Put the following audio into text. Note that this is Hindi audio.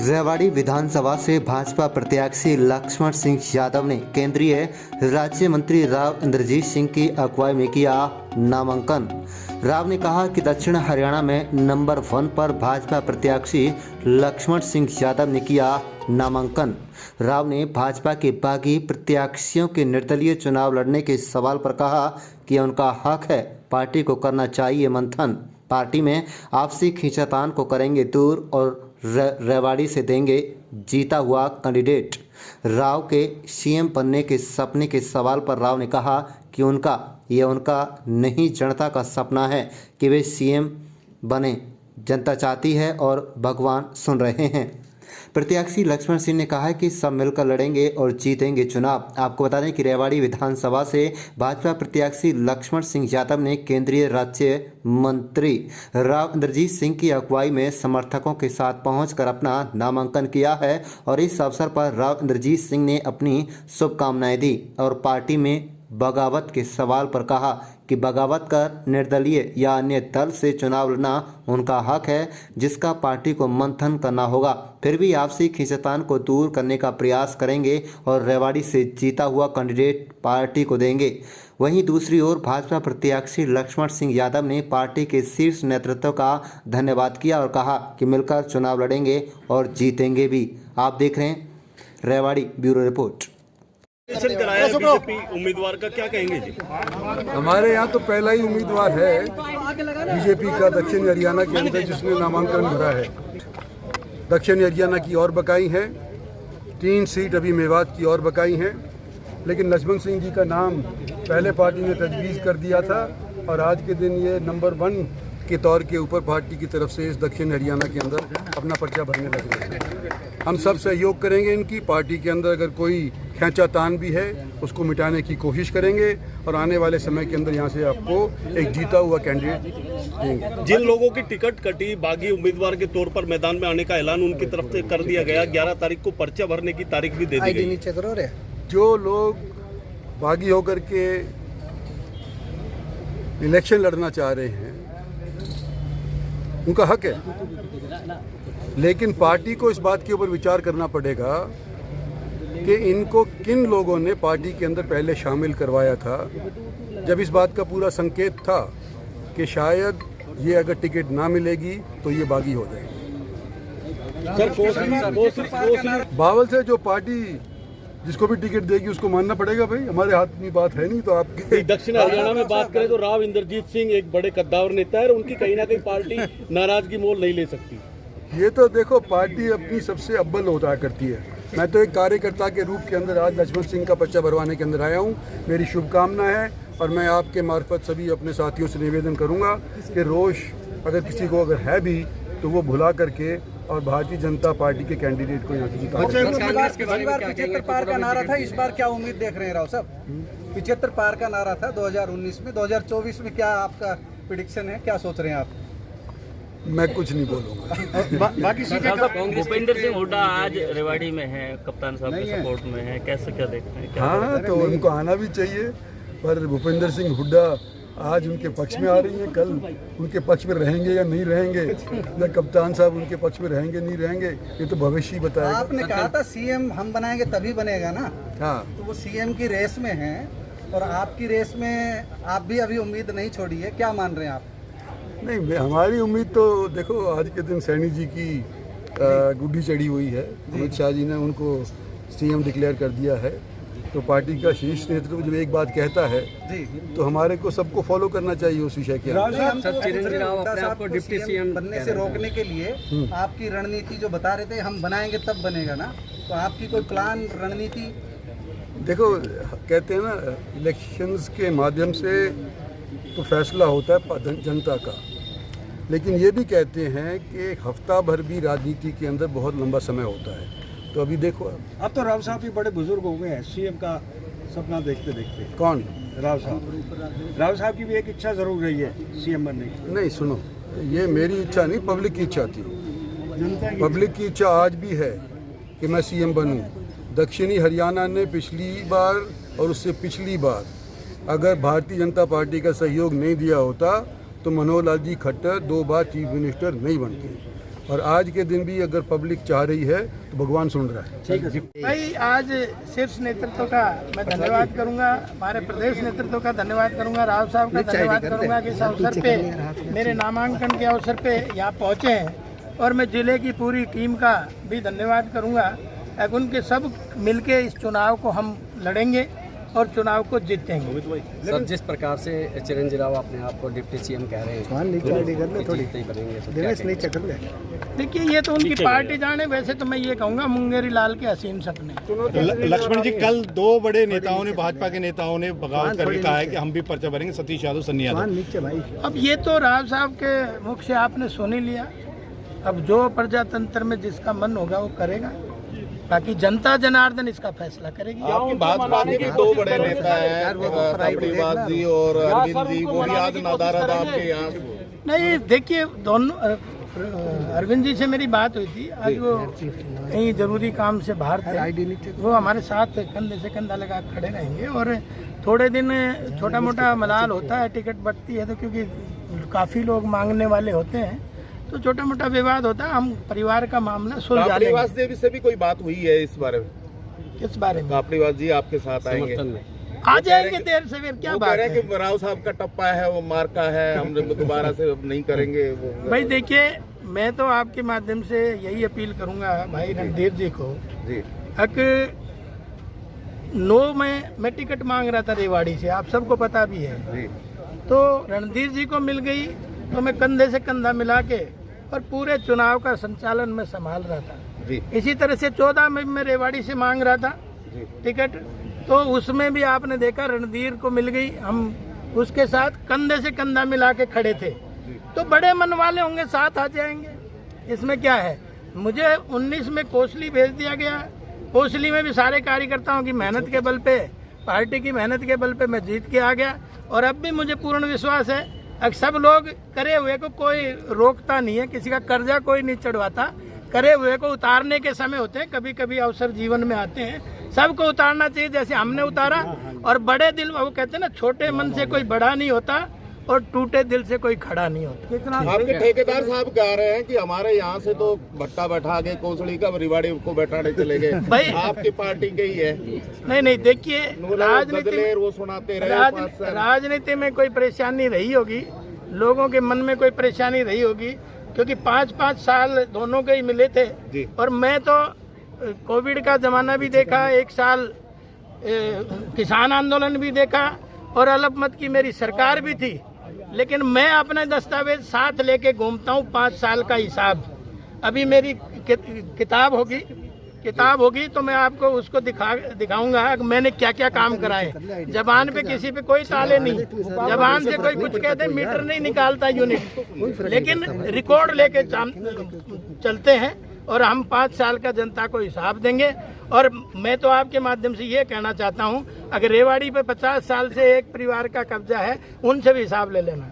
रेवाड़ी विधानसभा से भाजपा प्रत्याशी लक्ष्मण सिंह यादव ने केंद्रीय राज्य मंत्री राव इंद्रजीत सिंह की अगुवाई में किया नामांकन। राव ने कहा कि दक्षिण हरियाणा में नंबर 1 पर भाजपा प्रत्याशी लक्ष्मण सिंह यादव ने किया नामांकन। राव ने भाजपा के बागी प्रत्याशियों के निर्दलीय चुनाव लड़ने के सवाल पर कहा कि उनका हक है, पार्टी को करना चाहिए मंथन। पार्टी में आपसी खींचातान को करेंगे दूर और रेवाड़ी से देंगे जीता हुआ कैंडिडेट। राव के सीएम बनने के सपने के सवाल पर राव ने कहा कि उनका नहीं, जनता का सपना है कि वे सीएम बने। जनता चाहती है और भगवान सुन रहे हैं। प्रत्याशी लक्ष्मण सिंह ने कहा कि सब मिलकर लड़ेंगे और जीतेंगे चुनाव। आपको बता दें कि रेवाड़ी विधानसभा से भाजपा प्रत्याशी लक्ष्मण सिंह यादव ने केंद्रीय राज्य मंत्री राव इंद्रजीत सिंह की अगुवाई में समर्थकों के साथ पहुंचकर अपना नामांकन किया है और इस अवसर पर राव इंद्रजीत सिंह ने अपनी शुभकामनाएं दी और पार्टी में बगावत के सवाल पर कहा कि बगावत कर निर्दलीय या अन्य दल से चुनाव लड़ना उनका हक है, जिसका पार्टी को मंथन करना होगा। फिर भी आपसी खींचतान को दूर करने का प्रयास करेंगे और रेवाड़ी से जीता हुआ कैंडिडेट पार्टी को देंगे। वहीं दूसरी ओर भाजपा प्रत्याशी लक्ष्मण सिंह यादव ने पार्टी के शीर्ष नेतृत्व का धन्यवाद किया और कहा कि मिलकर चुनाव लड़ेंगे और जीतेंगे भी। आप देख रहे हैं रेवाड़ी ब्यूरो रिपोर्ट। कराया बीजेपी उम्मीदवार का क्या कहेंगे जी? हमारे यहाँ तो पहला ही उम्मीदवार है बीजेपी का दक्षिण हरियाणा के अंदर जिसने नामांकन भरा है। दक्षिण हरियाणा की और बकाई है, 3 सीट अभी मेवात की और बकाई हैं, लेकिन लक्ष्मण सिंह जी का नाम पहले पार्टी ने तजवीज़ कर दिया था और आज के दिन ये नंबर 1 के तौर के ऊपर पार्टी की तरफ से इस दक्षिण हरियाणा के अंदर अपना पर्चा भरने लगे हैं। हम सब सहयोग करेंगे इनकी। पार्टी के अंदर अगर कोई खींचातान भी है उसको मिटाने की कोशिश करेंगे और आने वाले समय के अंदर यहाँ से आपको एक जीता हुआ कैंडिडेट देंगे। जिन लोगों की टिकट कटी, बागी उम्मीदवार के तौर पर मैदान में आने का ऐलान उनकी तरफ से कर दिया गया। 11 तारीख को पर्चा भरने की तारीख भी दे दी गई। जो लोग बागी होकर के इलेक्शन लड़ना चाह रहे हैं उनका हक है, लेकिन पार्टी को इस बात के ऊपर विचार करना पड़ेगा कि इनको किन लोगों ने पार्टी के अंदर पहले शामिल करवाया था, जब इस बात का पूरा संकेत था कि शायद ये अगर टिकट ना मिलेगी तो ये बागी हो जाएगी। बावल से जो पार्टी जिसको भी टिकट देगी उसको मानना पड़ेगा। भाई हमारे हाथ में बात है नहीं तो आपके दक्षिण हरियाणा में बात करें तो राव इंद्रजीत सिंह एक बड़े कद्दावर नेता है और उनकी कहीं ना कहीं पार्टी नाराजगी मोल नहीं ले सकती। ये तो देखो, पार्टी अपनी सबसे अव्वल होता करती है। मैं तो एक कार्यकर्ता के रूप के अंदर आज लक्ष्मण सिंह का पर्चा भरवाने के अंदर आया हूँ। मेरी शुभकामना है और मैं आपके मार्फत सभी अपने साथियों से निवेदन करूँगा कि रोष अगर किसी को अगर है भी तो वो भुला करके और भारतीय जनता पार्टी के कैंडिडेट को यहाँ से जिताएं। 75 पार का नारा था, इस बार क्या उम्मीद देख रहे हैं राव साहब? 75 पार का नारा था 2019 में, 2024 में क्या आपका प्रेडिक्शन है, क्या सोच रहे हैं आप? मैं कुछ नहीं बोलूँगा। बाकी सीटें भूपेंद्र सिंह हुड्डा आज रेवाड़ी में है, कप्तान साहब के सपोर्ट में है, कैसे क्या देखते हैं? हाँ, तो उनको आना भी चाहिए, पर भूपेंद्र सिंह हुड्डा आज उनके पक्ष में आ रही हैं, कल उनके पक्ष में रहेंगे या नहीं रहेंगे, या कप्तान साहब उनके पक्ष में रहेंगे नहीं रहेंगे, ये तो भविष्य ही बताएगा। आपने कहा था सीएम हम बनाएंगे तभी बनेगा ना। हाँ, तो वो सीएम की रेस में हैं और आपकी रेस में आप भी अभी उम्मीद नहीं छोड़ी है, क्या मान रहे हैं आप? नहीं, हमारी उम्मीद तो देखो, आज के दिन सैनी जी की गुड्डी चढ़ी हुई है। अमित शाह जी ने उनको सीएम डिक्लेयर कर दिया है, तो पार्टी का शीर्ष नेतृत्व जब एक बात कहता है तो हमारे को सबको फॉलो करना चाहिए उस विषय के अंदर। चिरंजीवी राव अपने आप को डिप्टी सीएम बनने से रोकने के लिए आपकी रणनीति जो बता रहे थे हम बनाएंगे तब बनेगा ना, तो आपकी कोई प्लान रणनीति? देखो, कहते हैं ना, इलेक्शंस के माध्यम से तो फैसला होता है जनता का, लेकिन ये भी कहते हैं कि हफ्ता भर भी राजनीति के अंदर बहुत लंबा समय होता है। तो अभी देखो, अब तो राव साहब भी बड़े बुजुर्ग हो गए हैं, सीएम का सपना देखते देखते। कौन? राव साहब की भी एक इच्छा जरूर रही है सीएम बनने की। नहीं, सुनो, ये मेरी इच्छा नहीं, पब्लिक की इच्छा थी। पब्लिक की इच्छा आज भी है कि मैं सीएम बनूं। दक्षिणी हरियाणा ने पिछली बार और उससे पिछली बार अगर भारतीय जनता पार्टी का सहयोग नहीं दिया होता तो मनोहर लाल जी खट्टर 2 बार चीफ मिनिस्टर नहीं बनते। और आज के दिन भी अगर पब्लिक चाह रही है तो भगवान सुन रहा है। भाई आज शीर्ष नेतृत्व का मैं धन्यवाद करूंगा, हमारे प्रदेश नेतृत्व का धन्यवाद करूंगा, राव साहब का धन्यवाद करूंगा कि इस अवसर पे मेरे नामांकन के अवसर पे यहाँ पहुँचे हैं। और मैं जिले की पूरी टीम का भी धन्यवाद करूंगा। अब उनके सब मिलके इस चुनाव को हम लड़ेंगे और चुनाव को जीतेंगे। सर, जिस प्रकार से चिरंजीवी राव अपने आप को डिप्टी सीएम कह रहे हैं, देखिए ये तो उनकी पार्टी जाने, वैसे तो मैं ये कहूँगा मुंगेरी लाल के हसीन सपने। लक्ष्मण जी, कल दो बड़े नेताओं ने, भाजपा के नेताओं ने बगावत करके कहा है कि हम भी पर्चा भरेंगे, सतीश यादव, सन्नी यादव। अब ये तो राव साहब के मुख से आपने सुन ही लिया। अब जो प्रजातंत्र में जिसका मन होगा वो करेगा, बाकी जनता जनार्दन इसका फैसला करेगी। आपकी भाजपा के भी दो बड़े नेता हैं, कपिलवास जी और अरविंद जी, वो भी आज नादारद आपके यहाँ। नहीं, देखिए दोनों, अरविंद जी से मेरी बात हुई थी, आज वो कहीं जरूरी काम से बाहर थे, वो हमारे साथ कंधे से कंधा लगा खड़े रहेंगे। और थोड़े दिन छोटा मोटा मलाल होता है, टिकट बढ़ती है तो, क्योंकि काफ़ी लोग मांगने वाले होते हैं तो छोटा मोटा विवाद होता है, हम परिवार का मामला सुलझा लेंगे। कपिलवास जी से भी कोई बात हुई है इस बारे में? किस बारे में? कपिलवास जी आपके साथ आएंगे? आ जाएंगे देर से, फिर क्या बात है? कि राव साहब का टप्पा है, वो मार्का है, हम दोबारा से नहीं करेंगे वो। भाई देखिए, मैं तो आपके माध्यम से यही अपील करूंगा भाई रणधीर जी को जी, कि 9 में मैं टिकट मांग रहा था रेवाड़ी से, आप सबको पता भी है जी। तो रणधीर जी को मिल गई तो मैं कंधे से कंधा मिला के और पूरे चुनाव का संचालन में संभाल रहा था जी। इसी तरह से 14 में मैं रेवाड़ी से मांग रहा था टिकट, तो उसमें भी आपने देखा रणधीर को मिल गई, हम उसके साथ कंधे से कंधा मिला के खड़े थे। तो बड़े मन वाले होंगे साथ आ जाएंगे, इसमें क्या है। मुझे 19 में कोसली भेज दिया गया, कोसली में भी सारे कार्यकर्ताओं की मेहनत के बल पे, पार्टी की मेहनत के बल पे मैं जीत के आ गया। और अब भी मुझे पूर्ण विश्वास है, अब सब लोग करे हुए को कोई रोकता नहीं है, किसी का कर्जा कोई नहीं चढ़वाता, करे हुए को उतारने के समय होते हैं, कभी कभी अवसर जीवन में आते हैं, सबको उतारना चाहिए जैसे हमने उतारा। और बड़े दिल, वो कहते हैं ना, छोटे मन से कोई बड़ा नहीं होता और टूटे दिल से कोई खड़ा नहीं होता। कितना आपके ठेकेदार साहब कह रहे हैं कि हमारे यहाँ से तो भट्टा बैठा के कोसड़ी का रिवाड़ी को बैठाने चले गए, भाई आपकी पार्टी के ही है। नहीं, देखिए राजनीति में कोई परेशानी रही होगी, लोगों के मन में कोई परेशानी रही होगी, क्योंकि 5-5 साल दोनों के ही मिले थे जी। और मैं तो कोविड का जमाना भी देखा, 1 साल किसान आंदोलन भी देखा और अल्पमत की मेरी सरकार भी थी, लेकिन मैं अपने दस्तावेज साथ लेके घूमता हूँ। 5 साल का हिसाब, अभी मेरी किताब होगी तो मैं आपको उसको दिखाऊंगा कि मैंने क्या क्या काम कराए। जबान पे किसी पे कोई ताले नहीं, जबान से कोई कुछ कह दे मीटर नहीं निकालता यूनिट, लेकिन रिकॉर्ड लेके चलते हैं और हम 5 साल का जनता को हिसाब देंगे। और मैं तो आपके माध्यम से ये कहना चाहता हूँ, अगर रेवाड़ी पे 50 साल से एक परिवार का कब्जा है, उनसे भी हिसाब ले लेना।